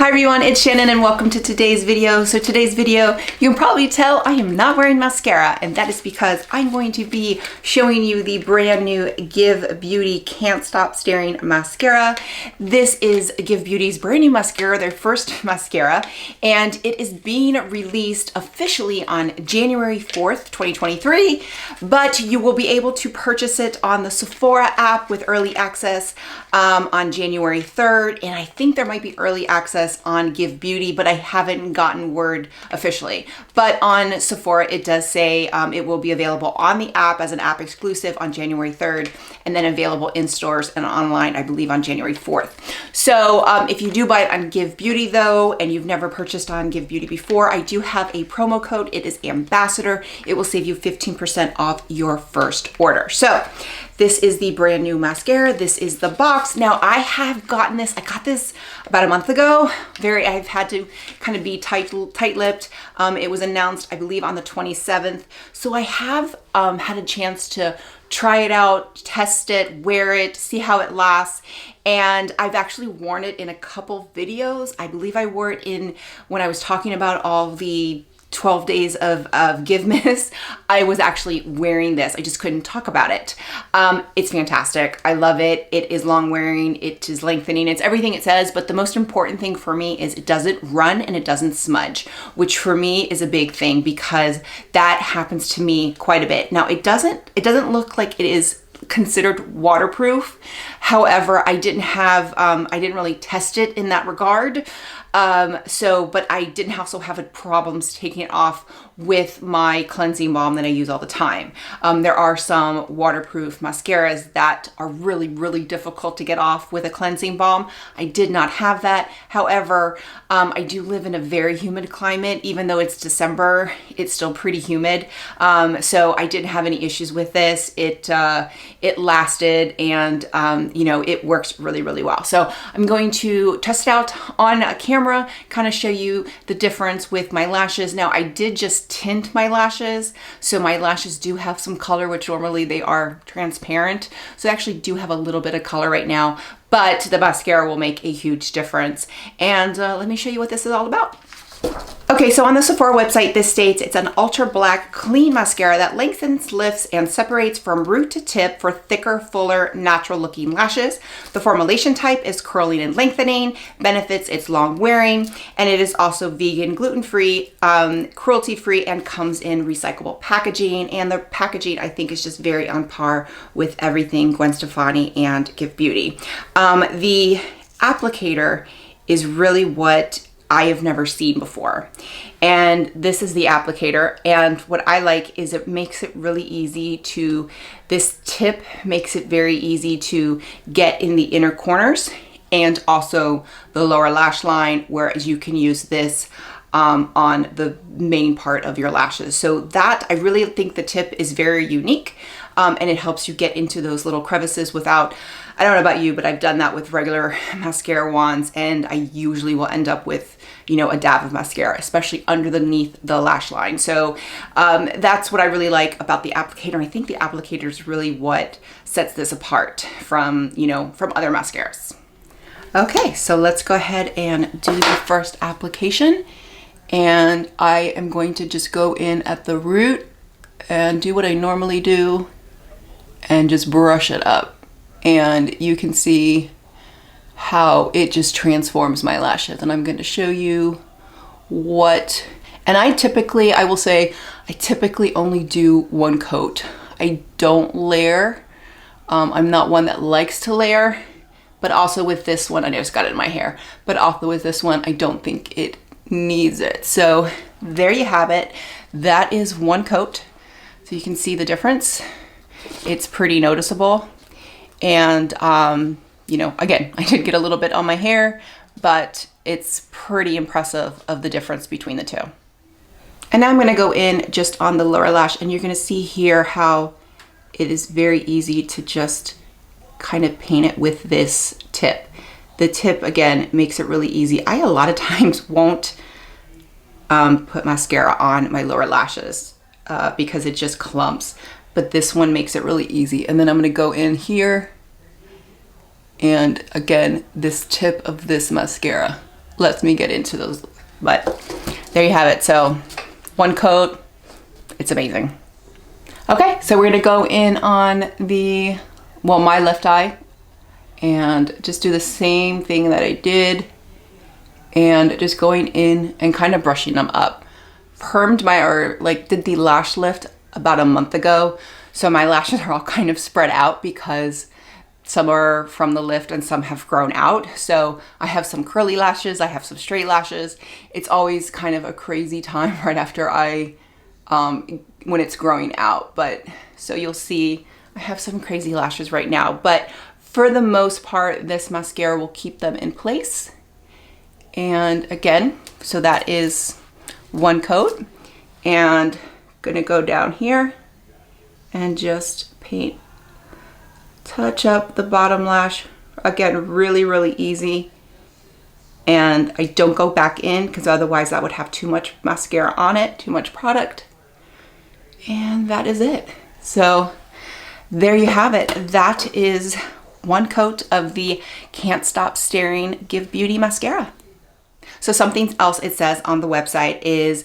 Hi everyone, it's Shannon and welcome to today's video. So today's video, you can probably tell I am not wearing mascara, and that is because I'm going to be showing you the brand new GXVE Beauty Can't Stop Staring Mascara. This is GXVE Beauty's brand new mascara, their first mascara, and it is being released officially on January 4th, 2023, but you will be able to purchase it on the Sephora app with early access on January 3rd, and I think there might be early access on GXVE Beauty, but I haven't gotten word officially. But on Sephora, it does say it will be available on the app as an app exclusive on January 3rd, and then available in stores and online, I believe, on January 4th. So if you do buy it on GXVE Beauty though, and you've never purchased on GXVE Beauty before, I do have a promo code. It is Ambassador. It will save you 15% off your first order. So this is the brand new mascara. This is the box. Now I have gotten this, I got this about a month ago. I've had to kind of be tight-lipped. It was announced, I believe, on the 27th. So I have had a chance to try it out, test it, wear it, see how it lasts. And I've actually worn it in a couple videos. I believe I wore it in when I was talking about all the 12 days of Give-Miss. I was actually wearing this. I just couldn't talk about it. It's fantastic. I love it. It is long wearing. It is lengthening. It's everything it says, but the most important thing for me is it doesn't run and it doesn't smudge, which for me is a big thing because that happens to me quite a bit. Now it doesn't look like it is considered waterproof. However, I didn't really test it in that regard. But I didn't also have problems taking it off with my cleansing balm that I use all the time. There are some waterproof mascaras that are really, really difficult to get off with a cleansing balm. I did not have that. However, I do live in a very humid climate. Even though it's December, it's still pretty humid. So I didn't have any issues with this. It lasted, and it works really, really well. So I'm going to test it out on camera, kind of show you the difference with my lashes. Now I did just tint my lashes, so my lashes do have some color, which normally they are transparent. So they actually do have a little bit of color right now, but the mascara will make a huge difference. And let me show you what this is all about. Okay, so on the Sephora website, this states it's an ultra black clean mascara that lengthens, lifts, and separates from root to tip for thicker, fuller, natural looking lashes. The formulation type is curling and lengthening, benefits it's long wearing, and it is also vegan, gluten-free, cruelty-free, and comes in recyclable packaging. And the packaging, I think, is just very on par with everything Gwen Stefani and GXVE Beauty. The applicator is really what I have never seen before. And this is the applicator. And what I like is it makes it really easy to, this tip makes it very easy to get in the inner corners and also the lower lash line, whereas you can use this on the main part of your lashes. So that, I really think the tip is very unique, and it helps you get into those little crevices without, I don't know about you, but I've done that with regular mascara wands, and I usually will end up with, a dab of mascara, especially underneath the lash line. So that's what I really like about the applicator. I think the applicator is really what sets this apart from, from other mascaras. Okay, so let's go ahead and do the first application. And I am going to just go in at the root and do what I normally do and just brush it up. And you can see how it just transforms my lashes. And I'm going to show you what, and I will say, I typically only do one coat. I don't layer. I'm not one that likes to layer, but also with this one, I just got it in my hair, but also with this one, I don't think it needs it. So there you have it. That is one coat. So you can see the difference. It's pretty noticeable. And, again, I did get a little bit on my hair, but it's pretty impressive of the difference between the two. And now I'm going to go in just on the lower lash, and you're going to see here how it is very easy to just kind of paint it with this tip. The tip, again, makes it really easy. I a lot of times won't put mascara on my lower lashes because it just clumps, but this one makes it really easy. And then I'm going to go in here, and again, this tip of this mascara lets me get into those. But there you have it. So one coat, it's amazing. Okay, so we're gonna go in on the, well, my left eye and just do the same thing that I did and just going in and kind of brushing them up. Permed my, or like did the lash lift about a month ago. So my lashes are all kind of spread out because some are from the lift and some have grown out. So I have some curly lashes, I have some straight lashes. It's always kind of a crazy time right after when it's growing out. But so you'll see I have some crazy lashes right now, but for the most part, this mascara will keep them in place. And again, so that is one coat, and gonna go down here and just paint, touch up the bottom lash. Again, really, really easy. And I don't go back in because otherwise that would have too much mascara on it, too much product. And that is it. So there you have it. That is one coat of the Can't Stop Staring Give Beauty mascara. So something else it says on the website is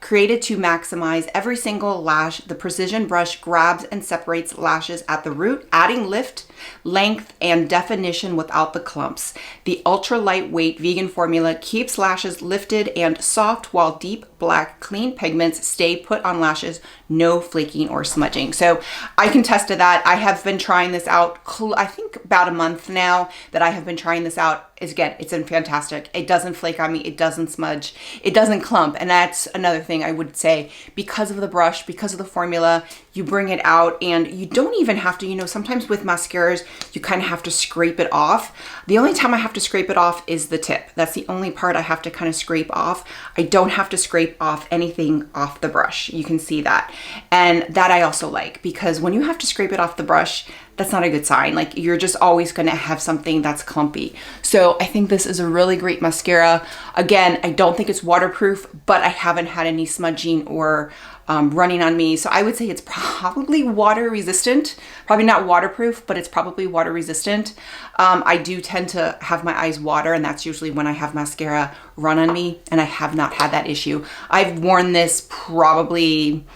created to maximize every single lash. The precision brush grabs and separates lashes at the root, adding lift, length, and definition without the clumps. The ultra lightweight vegan formula keeps lashes lifted and soft while deep black clean pigments stay put on lashes, no flaking or smudging. So I can attest to that. I have been trying this out, I think about a month now that I have been trying this out. Again, it's been fantastic. It doesn't flake on me, it doesn't smudge, it doesn't clump. And that's another thing I would say, because of the brush, because of the formula, you bring it out and you don't even have to, you know, sometimes with mascaras, you kind of have to scrape it off. The only time I have to scrape it off is the tip. That's the only part I have to kind of scrape off. I don't have to scrape off anything off the brush. You can see that. And that I also like, because when you have to scrape it off the brush, that's not a good sign. Like, you're just always gonna have something that's clumpy. So I think this is a really great mascara. Again, I don't think it's waterproof, but I haven't had any smudging or running on me. So I would say it's probably water resistant. Probably not waterproof, but it's probably water resistant. I do tend to have my eyes water, and that's usually when I have mascara run on me, and I have not had that issue. I've worn this probably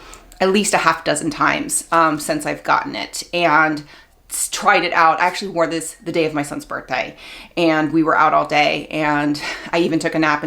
at least a half dozen times since I've gotten it, and tried it out. I actually wore this the day of my son's birthday, and we were out all day, and I even took a nap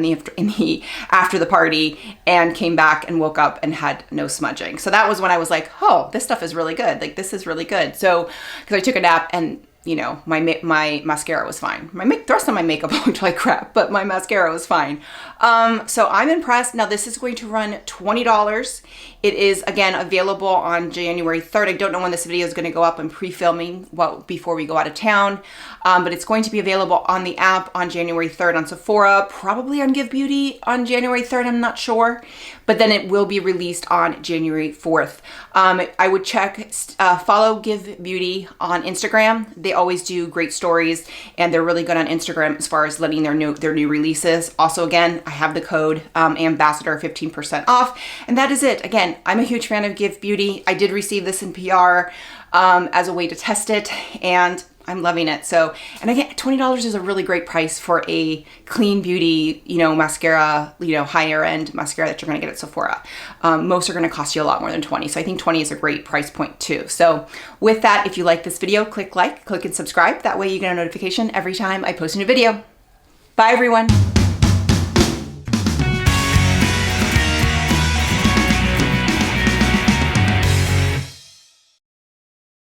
after the party and came back and woke up and had no smudging. So that was when I was like, oh, this stuff is really good. Like, this is really good. So because I took a nap and, you know, my mascara was fine. The rest of my makeup looked like crap, but my mascara was fine. So I'm impressed. Now this is going to run $20. It is, again, available on January 3rd. I don't know when this video is going to go up. I'm pre-filming before we go out of town. But it's going to be available on the app on January 3rd on Sephora, probably on Give Beauty on January 3rd, I'm not sure. But then it will be released on January 4th. I would follow Give Beauty on Instagram. They always do great stories, and they're really good on Instagram as far as letting their new releases. Also, again, I have the code ambassador 15% off, and that is it. Again, I'm a huge fan of Give Beauty. I did receive this in PR as a way to test it, and I'm loving it. So, and again, $20 is a really great price for a clean beauty, you know, mascara, you know, higher end mascara that you're going to get at Sephora. Most are going to cost you a lot more than 20. So I think 20 is a great price point too. So with that, if you like this video, click like, click and subscribe. That way you get a notification every time I post a new video. Bye everyone.